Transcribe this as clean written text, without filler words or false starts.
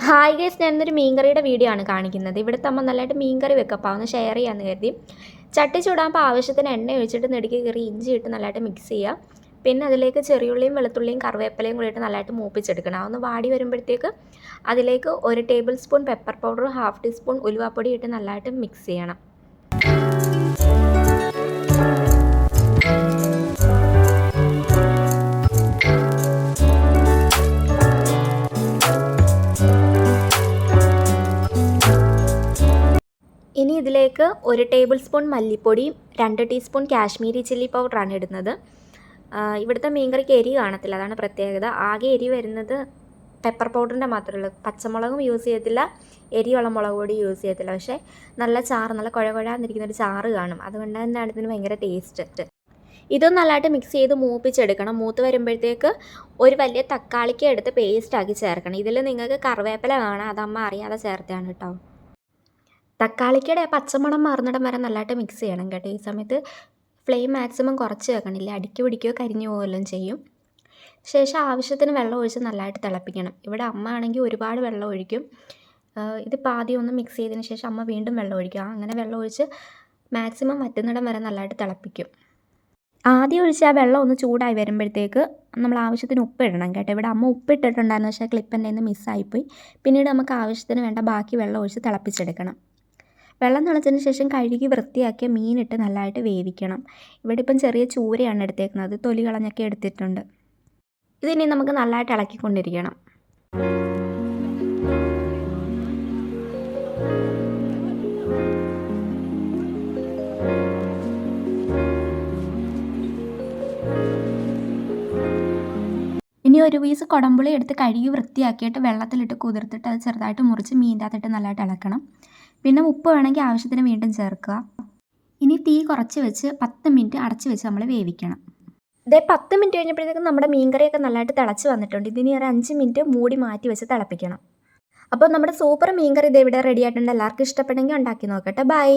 Hi guys, ഞാനൊരു മീൻകറിയുടെ video ആണ് കാണിക്കുന്നത്. ഇവിടുത്തെ അമ്മ നല്ലതായിട്ട് മീൻകറി വെക്കപ്പോൾ ഒന്ന് ഷെയർ ചെയ്യാമെന്ന് കരുതി. ചട്ടി ചൂടാകുമ്പോൾ ആവശ്യത്തിന് എണ്ണ ഒഴിച്ചിട്ട് നെടുക്കി കയറി ഇഞ്ചി ഇട്ട് നല്ലതായിട്ട് മിക്സ് ചെയ്യുക. പിന്നെ അതിലേക്ക് ചെറിയുള്ളിയും വെളുത്തുള്ളിയും കറിവേപ്പിലയും കൂടി ഇട്ട് നല്ലതായിട്ട് മൂപ്പിച്ചെടുക്കണം. അതൊന്ന് വാടി വരുമ്പോഴത്തേക്ക് അതിലേക്ക് 1 table spoon pepper powder, 1/2 teaspoon ഉലുവാപ്പൊടി ഇട്ട് നല്ലതായിട്ട് മിക്സ് ചെയ്യണം. ഇനി ഇതിലേക്ക് 1 ടേബിൾ സ്പൂൺ മല്ലിപ്പൊടിയും 2 ടീസ്പൂൺ കാശ്മീരി ചില്ലി പൗഡറാണ് ഇടുന്നത്. ഇവിടുത്തെ മീൻകറിക്ക് എരി കാണത്തില്ല, അതാണ് പ്രത്യേകത. ആകെ എരി വരുന്നത് പെപ്പർ പൗഡറിൻ്റെ മാത്രമേ ഉള്ളൂ. പച്ചമുളകും യൂസ് ചെയ്യത്തില്ല, എരിയുള്ള മുളക് പൊടി യൂസ് ചെയ്യത്തില്ല. പക്ഷേ നല്ല ചാറ്, നല്ല കുഴകുഴാന്നിരിക്കുന്നൊരു ചാറ് കാണും. അതുകൊണ്ട് തന്നെയാണ് ഇതിന് ഭയങ്കര ടേസ്റ്റ്. ഇതൊന്നും നല്ലതായിട്ട് മിക്സ് ചെയ്ത് മൂപ്പിച്ചെടുക്കണം. മൂത്ത് വരുമ്പോഴത്തേക്ക് ഒരു വലിയ തക്കാളിക്ക് എടുത്ത് പേസ്റ്റാക്കി ചേർക്കണം. ഇതിൽ നിങ്ങൾക്ക് കറിവേപ്പില കാണാം, അതമ്മ അറിയാതെ ചേർത്താണ് കേട്ടോ. തക്കാളിക്കയുടെ പച്ചമണം മാറുന്നിടം വരെ നല്ലതായിട്ട് മിക്സ് ചെയ്യണം കേട്ടോ. ഈ സമയത്ത് ഫ്ലെയിം മാക്സിമം കുറച്ച് വെക്കണില്ല, അടിക്ക് പിടിക്കുകയോ കരിഞ്ഞു പോവുകയും ചെയ്യും. ശേഷം ആവശ്യത്തിന് വെള്ളം ഒഴിച്ച് നല്ലതായിട്ട് തിളപ്പിക്കണം. ഇവിടെ അമ്മ ആണെങ്കിൽ ഒരുപാട് വെള്ളം ഒഴിക്കും. ഇതിപ്പോൾ ആദ്യം ഒന്ന് മിക്സ് ചെയ്തതിന് ശേഷം അമ്മ വീണ്ടും വെള്ളം ഒഴിക്കും. അങ്ങനെ വെള്ളം ഒഴിച്ച് മാക്സിമം വറ്റുന്നിടം വരെ നല്ലതായിട്ട് തിളപ്പിക്കും. ആദ്യം ഒഴിച്ച് ആ വെള്ളം ഒന്ന് ചൂടായി വരുമ്പോഴത്തേക്ക് നമ്മൾ ആവശ്യത്തിന് ഉപ്പ് ഇടണം കേട്ടോ. ഇവിടെ അമ്മ ഉപ്പിട്ടിട്ടുണ്ടായിരുന്നു, പക്ഷേ ക്ലിപ്പിൻ്റെ നിന്ന് മിസ്സായിപ്പോയി. പിന്നീട് നമുക്ക് ആവശ്യത്തിന് വേണ്ട ബാക്കി വെള്ളം ഒഴിച്ച് തിളപ്പിച്ചെടുക്കണം. വെള്ളം തിളച്ചതിന് ശേഷം കഴുകി വൃത്തിയാക്കിയ മീനിട്ട് നല്ലതായിട്ട് വേവിക്കണം. ഇവിടെ ഇപ്പം ചെറിയ ചൂരയാണ് എടുത്തേക്കുന്നത്, തൊലി കളഞ്ഞൊക്കെ എടുത്തിട്ടുണ്ട്. ഇതിനി നമുക്ക് നല്ലതായിട്ട് ഇളക്കിക്കൊണ്ടിരിക്കണം. ഇനി ഒരു പീസ് കുടംപുളി എടുത്ത് കഴുകി വൃത്തിയാക്കിയിട്ട് വെള്ളത്തിലിട്ട് കുതിർത്തിട്ട് അത് ചെറുതായിട്ട് മുറിച്ച് മീൻ്റെ അകത്തിട്ട് നല്ലതായിട്ട് ഇളക്കണം. പിന്നെ ഉപ്പ് വേണമെങ്കിൽ ആവശ്യത്തിന് വീണ്ടും ചേർക്കുക. ഇനി തീ കുറച്ച് വെച്ച് 10 മിനിറ്റ് അടച്ച് വെച്ച് നമ്മൾ വേവിക്കണം. 10 മിനിറ്റ് കഴിഞ്ഞപ്പോഴത്തേക്കും നമ്മുടെ മീൻകറിയൊക്കെ നല്ലതായിട്ട് തിളച്ച് വന്നിട്ടുണ്ട്. ഇതിനി ഒരു 5 മിനിറ്റ് മൂടി മാറ്റി വെച്ച് തിളപ്പിക്കണം. അപ്പോൾ നമ്മുടെ സൂപ്പർ മീൻകറി ഇവിടെ റെഡി ആയിട്ടുണ്ട്. എല്ലാവർക്കും ഇഷ്ടപ്പെട്ടെങ്കിൽ ഉണ്ടാക്കി നോക്കട്ടെ. ബൈ.